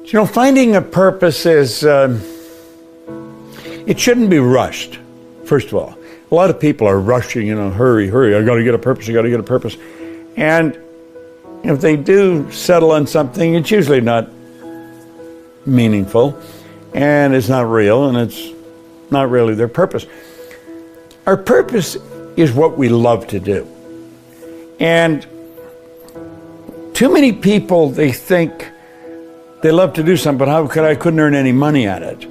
You know, finding a purpose is, it shouldn't be rushed, first of all. A lot of people are rushing, you know, hurry, hurry, I got to get a purpose, I got to get a purpose. And if they do settle on something, it's usually not meaningful, and it's not real, and it's not really their purpose. Our purpose is what we love to do. And too many people, they think they love to do something, but I couldn't earn any money at it.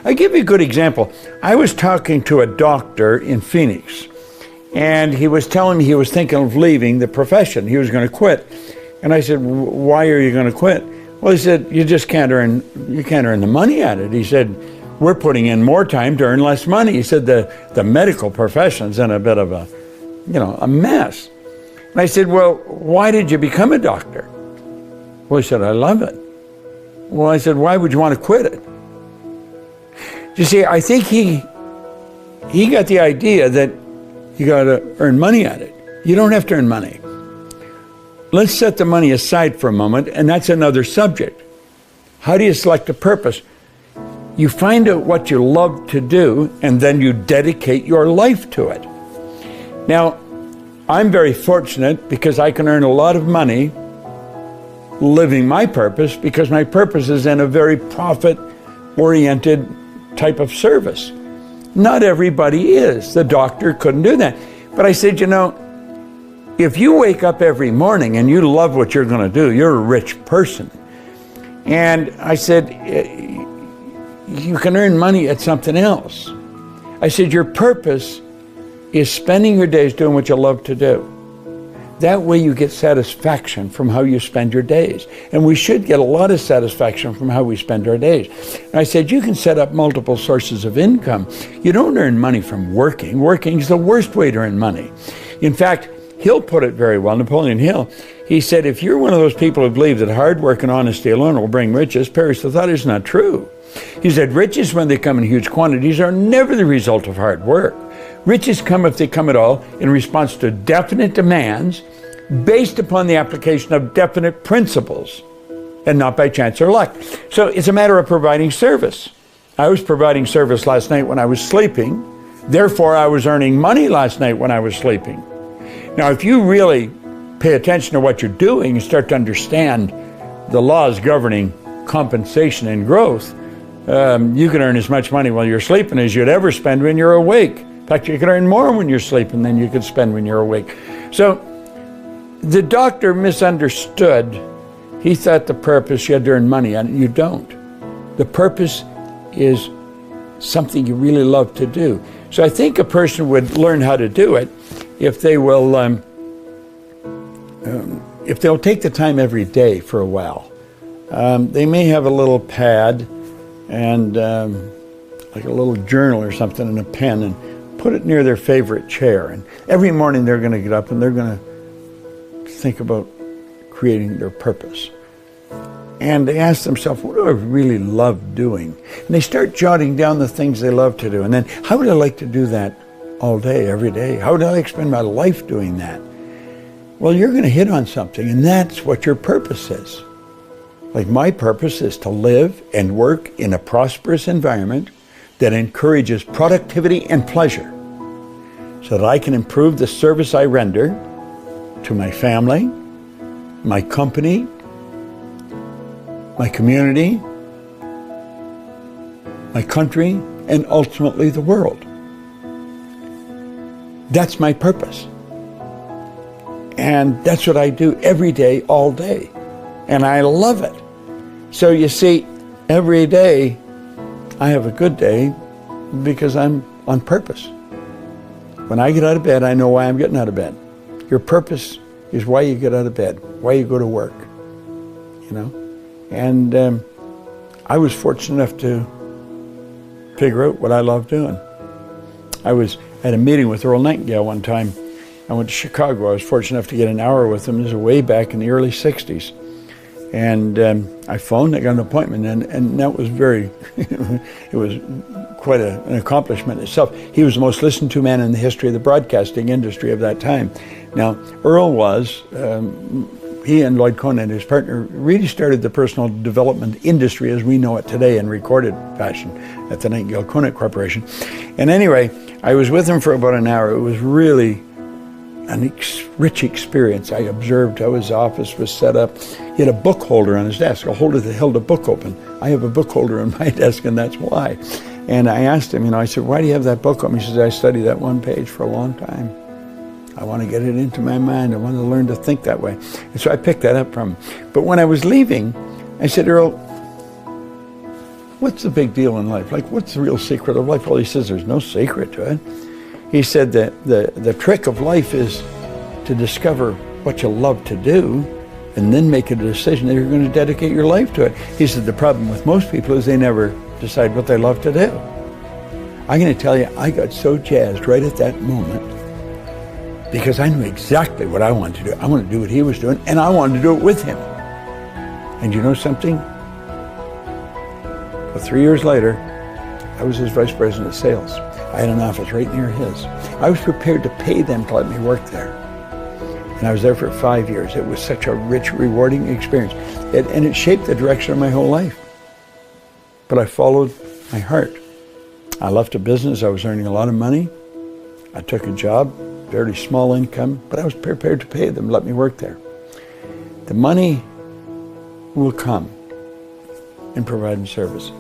I'll give you a good example. I was talking to a doctor in Phoenix, and he was telling me he was thinking of leaving the profession. He was going to quit. And I said, why are you going to quit? Well, he said, you can't earn the money at it. He said, we're putting in more time to earn less money. He said, the medical profession's in a bit of a, a mess. And I said, well, why did you become a doctor? Well, he said, I love it. Well, I said, why would you want to quit it? You see, I think he got the idea that you got to earn money at it. You don't have to earn money. Let's set the money aside for a moment, and that's another subject. How do you select a purpose? You find out what you love to do, and then you dedicate your life to it. Now, I'm very fortunate because I can earn a lot of money living my purpose, because my purpose is in a very profit-oriented type of service. Not everybody is. The doctor couldn't do that. But I said, if you wake up every morning and you love what you're going to do, you're a rich person. And I said, you can earn money at something else. I said, your purpose is spending your days doing what you love to do. That way you get satisfaction from how you spend your days. And we should get a lot of satisfaction from how we spend our days. And I said, you can set up multiple sources of income. You don't earn money from working. Working is the worst way to earn money. In fact, Hill put it very well, Napoleon Hill. He said, if you're one of those people who believe that hard work and honesty alone will bring riches, perish the thought is not true. He said, riches, when they come in huge quantities, are never the result of hard work. Riches come, if they come at all, in response to definite demands based upon the application of definite principles and not by chance or luck. So it's a matter of providing service. I was providing service last night when I was sleeping. Therefore, I was earning money last night when I was sleeping. Now, if you really pay attention to what you're doing and start to understand the laws governing compensation and growth, you can earn as much money while you're sleeping as you'd ever spend when you're awake. In fact, you can earn more when you're sleeping than you could spend when you're awake. So the doctor misunderstood. He thought the purpose, you had to earn money, and you don't. The purpose is something you really love to do. So I think a person would learn how to do it if they will, if they'll take the time every day for a while. They may have a little pad and like a little journal or something and a pen, and put it near their favorite chair. And every morning they're going to get up and they're going to think about creating their purpose. And they ask themselves, what do I really love doing? And they start jotting down the things they love to do. And then, how would I like to do that all day, every day? How would I like to spend my life doing that? Well, you're going to hit on something, and that's what your purpose is. Like, my purpose is to live and work in a prosperous environment that encourages productivity and pleasure, so that I can improve the service I render to my family, my company, my community, my country, and ultimately the world. That's my purpose. And that's what I do every day, all day. And I love it. So you see, every day I have a good day because I'm on purpose. When I get out of bed, I know why I'm getting out of bed. Your purpose is why you get out of bed, why you go to work, And I was fortunate enough to figure out what I love doing. I had a meeting with Earl Nightingale one time. I went to Chicago. I was fortunate enough to get an hour with him. This was way back in the early 60s. And I phoned, I got an appointment, and that was it was quite an accomplishment itself. He was the most listened to man in the history of the broadcasting industry of that time. Now, Earl was, he and Lloyd Cohen, his partner, really started the personal development industry as we know it today in recorded fashion at the Nightingale Conant Corporation. And anyway, I was with him for about an hour. It was really a rich experience. I observed how his office was set up. He had a book holder on his desk, a holder that held a book open. I have a book holder on my desk, and that's why. And I asked him, I said, why do you have that book open? He says, I studied that one page for a long time. I want to get it into my mind. I want to learn to think that way. And so I picked that up from him. But when I was leaving, I said, Earl, what's the big deal in life? Like, what's the real secret of life? Well, he says, there's no secret to it. He said that the trick of life is to discover what you love to do and then make a decision that you're going to dedicate your life to it. He said the problem with most people is they never decide what they love to do. I'm going to tell you, I got so jazzed right at that moment because I knew exactly what I wanted to do. I wanted to do what he was doing, and I wanted to do it with him. And you know something? Well, 3 years later, I was his vice president of sales. I had an office right near his. I was prepared to pay them to let me work there. And I was there for 5 years. It was such a rich, rewarding experience. And it shaped the direction of my whole life. But I followed my heart. I left a business. I was earning a lot of money. I took a job, fairly small income, but I was prepared to pay them to let me work there. The money will come in providing service.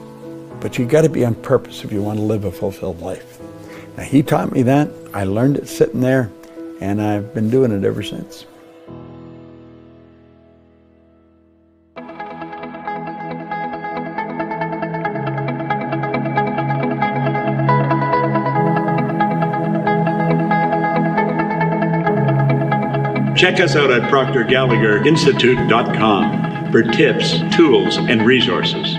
But you got to be on purpose if you want to live a fulfilled life. Now, he taught me that. I learned it sitting there, and I've been doing it ever since. Check us out at ProctorGallagherInstitute.com for tips, tools, and resources.